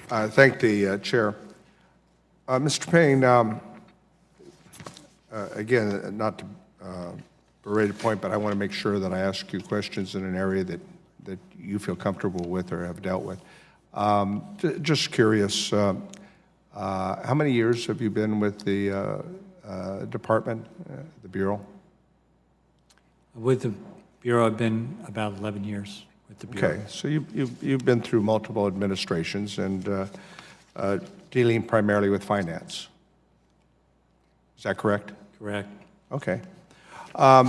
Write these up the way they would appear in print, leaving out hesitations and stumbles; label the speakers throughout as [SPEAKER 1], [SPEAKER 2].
[SPEAKER 1] Thank the chair. Mr. Payne, again, not to berate a point, but I want to make sure that I ask you questions in an area that you feel comfortable with or have dealt with. Just curious, how many years have you been with the department, the Bureau?
[SPEAKER 2] With the Bureau, I've been about 11 years with the Bureau.
[SPEAKER 1] Okay, so you've been through multiple administrations and dealing primarily with finance. Is that correct?
[SPEAKER 2] Correct.
[SPEAKER 1] Okay. I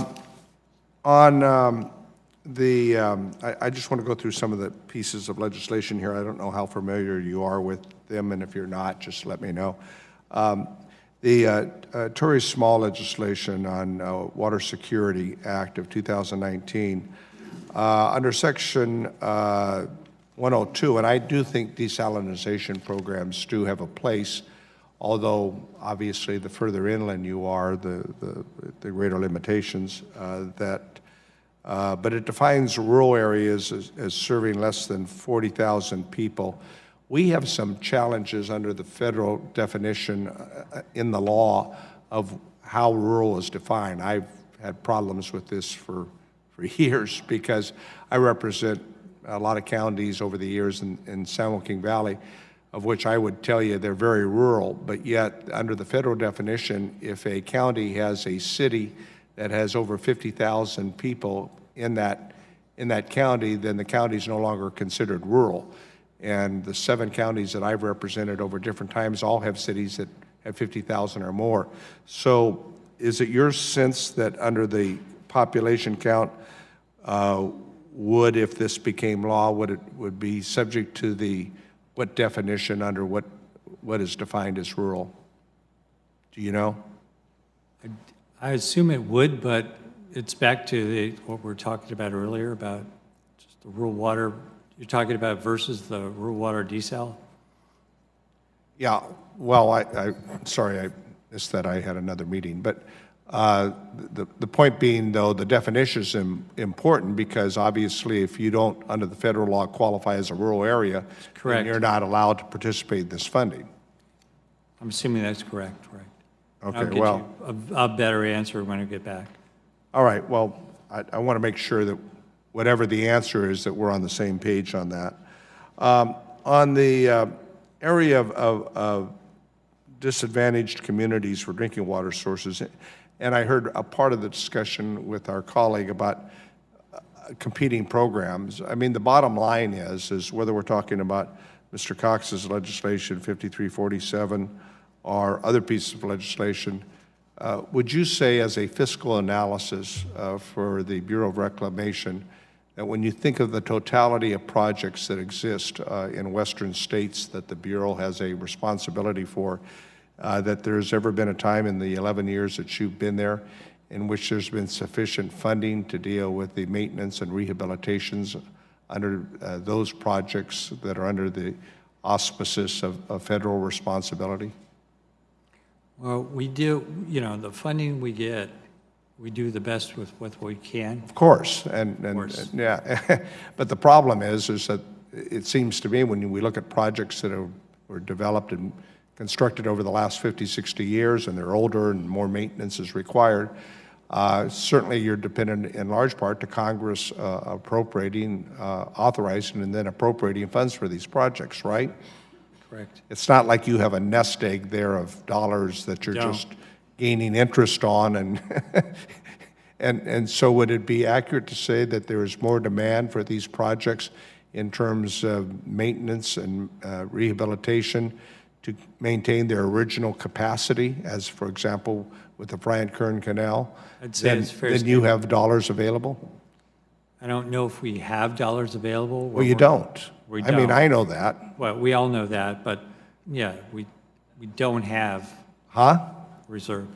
[SPEAKER 1] just want to go through some of the pieces of legislation here. I don't know how familiar you are with them, and if you're not, just let me know. The Tory Small legislation on Water Security Act of 2019, under Section 102, and I do think desalinization programs do have a place, although obviously the further inland you are, the greater limitations but it defines rural areas as serving less than 40,000 people. We have some challenges under the federal definition in the law of how rural is defined. I've had problems with this for years because I represent a lot of counties over the years in San Joaquin Valley, of which I would tell you they're very rural, but yet under the federal definition, if a county has a city that has over 50,000 people in that county, then the county is no longer considered rural. And the 7 counties that I've represented over different times all have cities that have 50,000 or more. So is it your sense that under the population count, if this became law, would be subject to what definition under what is defined as rural? Do you know?
[SPEAKER 2] I assume it would, but it's back to what we were talking about earlier about just the rural water. You're talking about versus the rural water desal?
[SPEAKER 1] Yeah, well, sorry, I missed that. I had another meeting. But the point being, though, the definition is important because obviously if you don't, under the federal law, qualify as a rural area, then you're not allowed to participate in this funding.
[SPEAKER 2] I'm assuming that's correct, right?
[SPEAKER 1] Okay,
[SPEAKER 2] I'll get you a better answer when I get back.
[SPEAKER 1] All right, well, I want to make sure that whatever the answer is, that we're on the same page on that. On the area of disadvantaged communities for drinking water sources, and I heard a part of the discussion with our colleague about competing programs. I mean, the bottom line is whether we're talking about Mr. Cox's legislation 5347 or other pieces of legislation, would you say as a fiscal analysis for the Bureau of Reclamation that when you think of the totality of projects that exist in western states that the Bureau has a responsibility for, that there's ever been a time in the 11 years that you've been there in which there's been sufficient funding to deal with the maintenance and rehabilitations under those projects that are under the auspices of federal responsibility?
[SPEAKER 2] Well, we do, the funding we get, we do the best with what we can.
[SPEAKER 1] Of course, and yeah. But the problem is that it seems to me when we look at projects that were developed and constructed over the last 50, 60 years, and they're older and more maintenance is required, certainly you're dependent in large part to Congress appropriating, authorizing, and then appropriating funds for these projects, right?
[SPEAKER 2] Correct.
[SPEAKER 1] It's not like you have a nest egg there of dollars that you're just gaining interest on, and so would it be accurate to say that there is more demand for these projects in terms of maintenance and rehabilitation to maintain their original capacity, as for example with the Bryant Kern Canal, then you have dollars available?
[SPEAKER 2] I don't know if we have dollars available.
[SPEAKER 1] Well, you don't. I mean, I know that.
[SPEAKER 2] Well, we all know that, but yeah, we don't have reserve.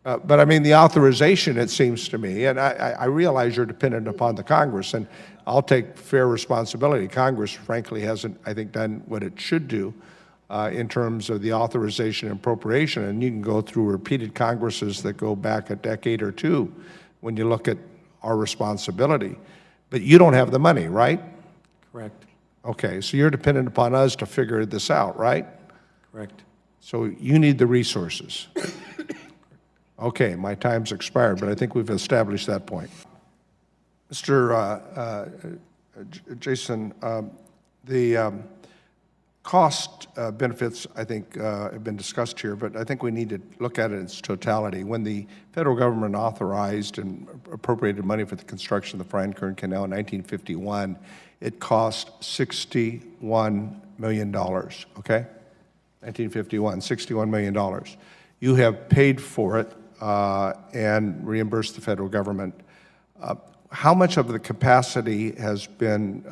[SPEAKER 1] But I mean, the authorization, it seems to me, and I realize you're dependent upon the Congress, and I'll take fair responsibility. Congress, frankly, hasn't, I think, done what it should do in terms of the authorization and appropriation, and you can go through repeated Congresses that go back a decade or two when you look at our responsibility. But you don't have the money, right?
[SPEAKER 2] Correct.
[SPEAKER 1] Okay, so you're dependent upon us to figure this out, right?
[SPEAKER 2] Correct.
[SPEAKER 1] So you need the resources. Okay, my time's expired, but I think we've established that point. Mr. Jason, the cost benefits, I think, have been discussed here, but I think we need to look at it in its totality. When the federal government authorized and appropriated money for the construction of the Franklin Canal in 1951, it cost $61 million, okay? 1951, $61 million. You have paid for it and reimbursed the federal government. How much of the capacity has been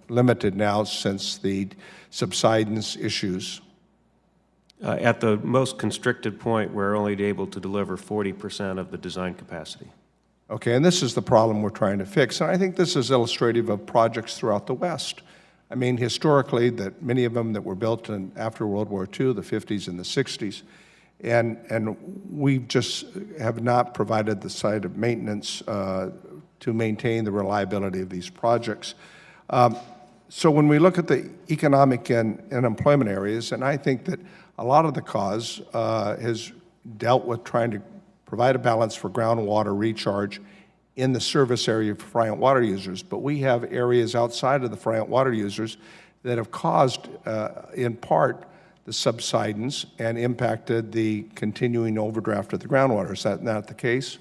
[SPEAKER 1] limited now since the subsidence issues?
[SPEAKER 3] At the most constricted point, we're only able to deliver 40% of the design capacity.
[SPEAKER 1] Okay, and this is the problem we're trying to fix. And I think this is illustrative of projects throughout the West. I mean, historically, that many of them that were built after World War II, the 50s and the 60s, and we just have not provided the side of maintenance to maintain the reliability of these projects. So when we look at the economic and employment areas, and I think that a lot of the cause has dealt with trying to provide a balance for groundwater recharge in the service area for Friant water users, but we have areas outside of the Friant water users that have caused, in part, the subsidence and impacted the continuing overdraft of the groundwater. Is that not the case?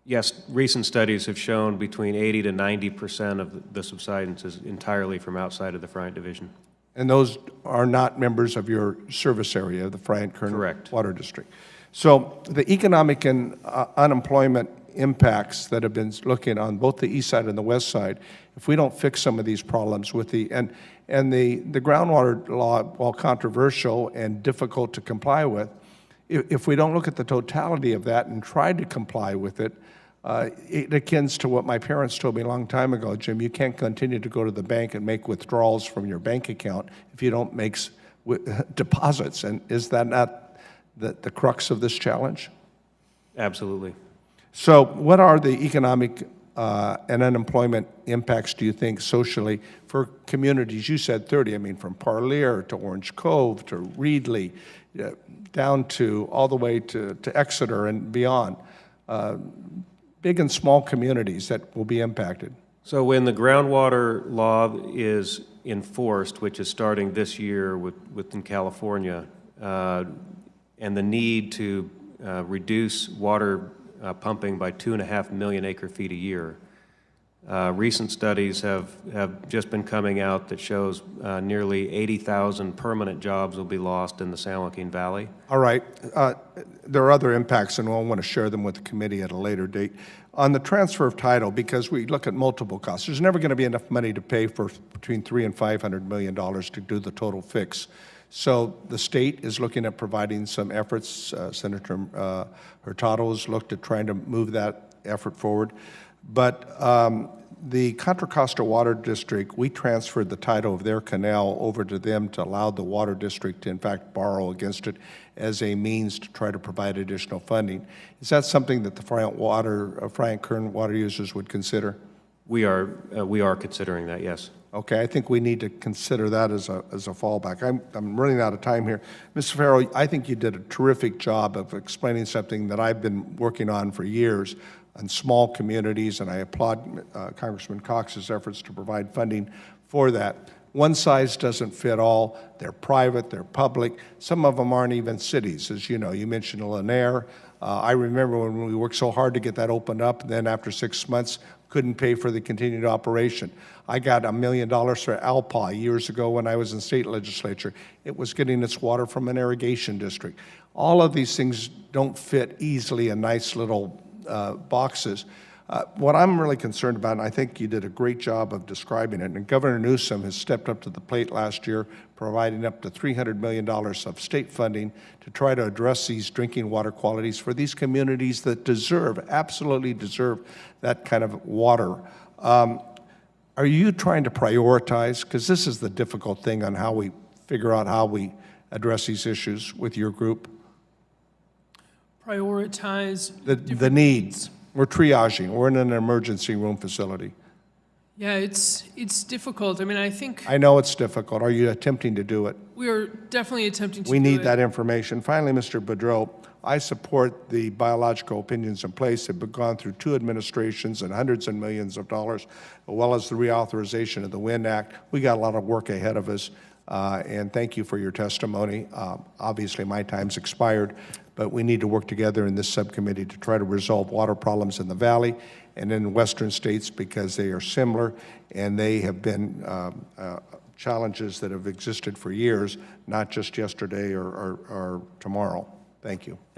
[SPEAKER 3] Yes, recent studies have shown between 80 to 90% of the subsidence is entirely from outside of the Friant Division.
[SPEAKER 1] And those are not members of your service area, the Friant Kern
[SPEAKER 3] Correct.
[SPEAKER 1] Water District. So the economic and unemployment impacts that have been looking on both the east side and the west side, if we don't fix some of these problems with the groundwater law, while controversial and difficult to comply with, if we don't look at the totality of that and try to comply with it, it akins to what my parents told me a long time ago, Jim, you can't continue to go to the bank and make withdrawals from your bank account if you don't make deposits. And is that not the crux of this challenge?
[SPEAKER 3] Absolutely.
[SPEAKER 1] So what are the economic and unemployment impacts, do you think, socially for communities? You said 30, I mean, from Parlier to Orange Cove to Reedley, down to all the way to Exeter and beyond. Big and small communities that will be impacted.
[SPEAKER 3] So when the groundwater law is enforced, which is starting this year within California, and the need to reduce water pumping by 2.5 million acre-feet a year. Recent studies have just been coming out that shows nearly 80,000 permanent jobs will be lost in the San Joaquin Valley.
[SPEAKER 1] All right. There are other impacts, and we'll want to share them with the committee at a later date. On the transfer of title, because we look at multiple costs, there's never going to be enough money to pay for between $300 and $500 million to do the total fix. So the state is looking at providing some efforts. Senator Hurtado has looked at trying to move that effort forward. But the Contra Costa Water District, we transferred the title of their canal over to them to allow the water district to, in fact, borrow against it as a means to try to provide additional funding. Is that something that the Friant Kern water users would consider?
[SPEAKER 3] We are considering that, yes.
[SPEAKER 1] Okay, I think we need to consider that as a fallback. I'm running out of time here. Mr. Farrell, I think you did a terrific job of explaining something that I've been working on for years on small communities, and I applaud Congressman Cox's efforts to provide funding for that. One size doesn't fit all. They're private, they're public. Some of them aren't even cities, as you know. You mentioned Lanier. I remember when we worked so hard to get that opened up, and then after 6 months, couldn't pay for the continued operation. I got $1 million for Alpa years ago when I was in state legislature. It was getting its water from an irrigation district. All of these things don't fit easily in nice little boxes. What I'm really concerned about, and I think you did a great job of describing it, and Governor Newsom has stepped up to the plate last year, providing up to $300 million of state funding to try to address these drinking water qualities for these communities that absolutely deserve that kind of water. Are you trying to prioritize, because this is the difficult thing on how we figure out how we address these issues with your group?
[SPEAKER 4] Prioritize
[SPEAKER 1] The needs. We're triaging. We're in an emergency room facility.
[SPEAKER 4] Yeah, it's difficult. I mean, I think
[SPEAKER 1] I know it's difficult. Are you attempting to do it?
[SPEAKER 4] we are definitely attempting to
[SPEAKER 1] We
[SPEAKER 4] do
[SPEAKER 1] need
[SPEAKER 4] it.
[SPEAKER 1] that information. Finally, Mr. Boudreau, I support the biological opinions in place. They've gone through 2 administrations and hundreds of millions of dollars, as well as the reauthorization of the Wind Act. We got a lot of work ahead of us, and thank you for your testimony. Obviously, my time's expired, but we need to work together in this subcommittee to try to resolve water problems in the valley and in western states, because they are similar, and they have been challenges that have existed for years, not just yesterday or tomorrow. Thank you.